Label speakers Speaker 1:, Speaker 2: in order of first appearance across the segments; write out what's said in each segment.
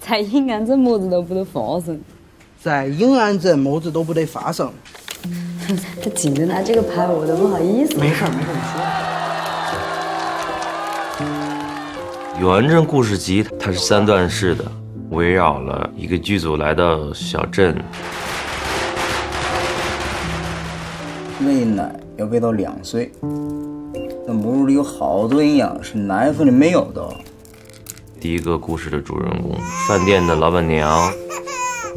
Speaker 1: 在阴暗镇么子都不得发生。
Speaker 2: 在阴暗镇么子都不得发生。
Speaker 1: 他净着拿这个牌，我都不好意思。
Speaker 2: 没事，你说。
Speaker 3: 永安镇故事集它是3段式的，围绕了一个剧组来到小镇。
Speaker 4: 喂奶要喂到2岁，那母乳里有好多营养是奶粉里没有的。
Speaker 3: 第一个故事的主人公，饭店的老板娘，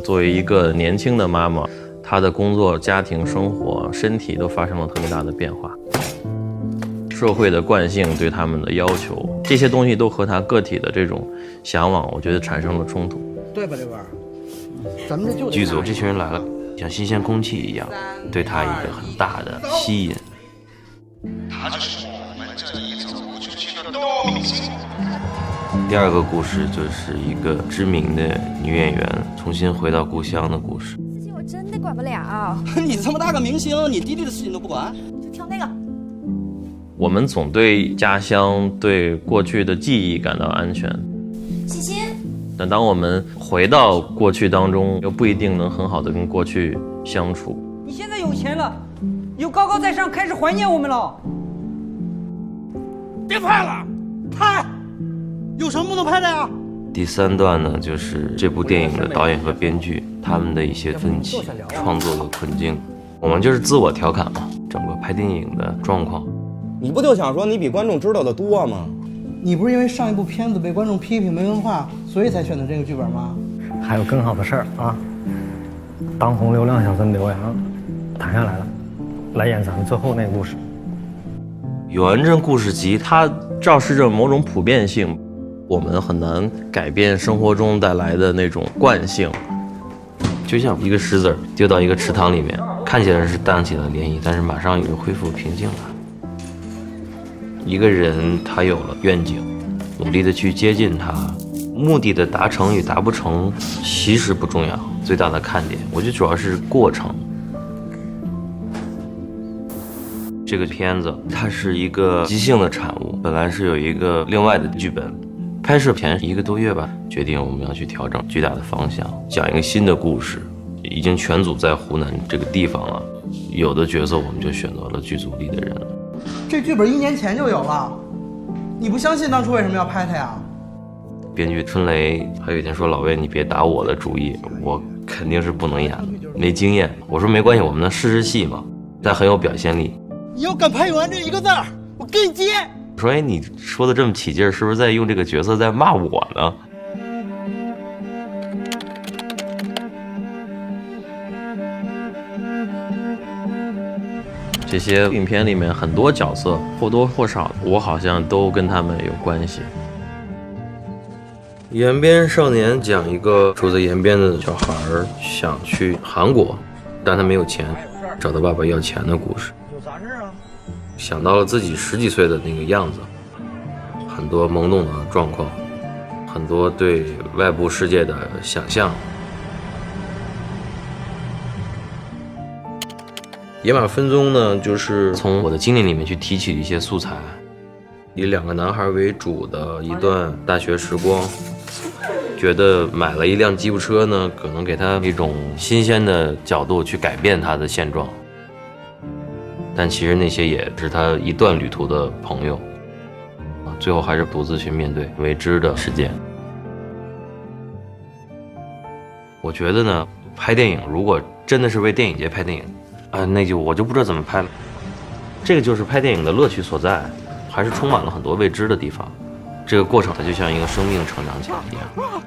Speaker 3: 作为一个年轻的妈妈，她的工作、家庭生活、身体都发生了特别大的变化。社会的惯性对他们的要求，这些东西都和她个体的这种向往，我觉得产生了冲突。
Speaker 2: 对吧，这玩意儿？咱们这就
Speaker 3: 剧组这群人来了，像新鲜空气一样，对他一个很大的吸引。他就是我们这里走不出去的多明星。第二个故事就是一个知名的女演员重新回到故乡的故事。
Speaker 5: 事情我真的管不了。
Speaker 6: 你这么大个明星，你弟弟的事情都不管？
Speaker 5: 就挑那个。
Speaker 3: 我们总对家乡、对过去的记忆感到安全。
Speaker 5: 欣欣。
Speaker 3: 但当我们回到过去当中，又不一定能很好的跟过去相处。
Speaker 6: 你现在有钱了，有高高在上，开始怀念我们了。别拍了，拍，有什么不能拍的呀？
Speaker 3: 第3段呢，就是这部电影的导演和编剧他们的一些分歧、创作的困境。我们就是自我调侃嘛，整个拍电影的状况。
Speaker 7: 你不就想说你比观众知道的多吗？
Speaker 2: 你不是因为上一部片子被观众批评没文化，所以才选择这个剧本吗？
Speaker 8: 还有更好的事儿啊！当红流量小生刘洋谈下来了，来演咱们最后那个故事。
Speaker 3: 永安镇故事集它昭示着某种普遍性，我们很难改变生活中带来的那种惯性。就像一个石子丢到一个池塘里面，看起来是荡起了涟漪，但是马上又恢复平静了。一个人他有了愿景，努力的去接近它，目的的达成与达不成其实不重要，最大的看点我觉得主要是过程。这个片子它是一个即兴的产物，本来是有一个另外的剧本，拍摄前1个多月吧，决定我们要去调整巨大的方向，讲一个新的故事。已经全组在湖南这个地方了，有的角色我们就选择了剧组里的人了。
Speaker 2: 这剧本1年前就有了，你不相信当初为什么要拍它呀？
Speaker 3: 编剧春雷还有一天说：“老魏，你别打我的主意，我肯定是不能演的，没经验。”我说：“没关系，我们能试试戏嘛，但很有表现力。
Speaker 6: 你要敢拍完这1个字，我跟你接。”
Speaker 3: 我说：“哎，你说的这么起劲，是不是在用这个角色在骂我呢？”这些影片里面很多角色或多或少，我好像都跟他们有关系。延边少年讲一个住在延边的小孩想去韩国，但他没有钱，找他爸爸要钱的故事。
Speaker 6: 有啥事啊？
Speaker 3: 想到了自己10几岁的那个样子，很多懵懂的状况，很多对外部世界的想象。野马分鬃呢，就是从我的经历里面去提取一些素材，以2个男孩为主的一段大学时光，觉得买了一辆吉普车呢，可能给他一种新鲜的角度去改变他的现状，但其实那些也是他一段旅途的朋友，最后还是独自去面对未知的世界。我觉得呢，拍电影如果真的是为电影节拍电影，那就我就不知道怎么拍了。这个就是拍电影的乐趣所在，还是充满了很多未知的地方。这个过程它就像一个生命成长起来一样。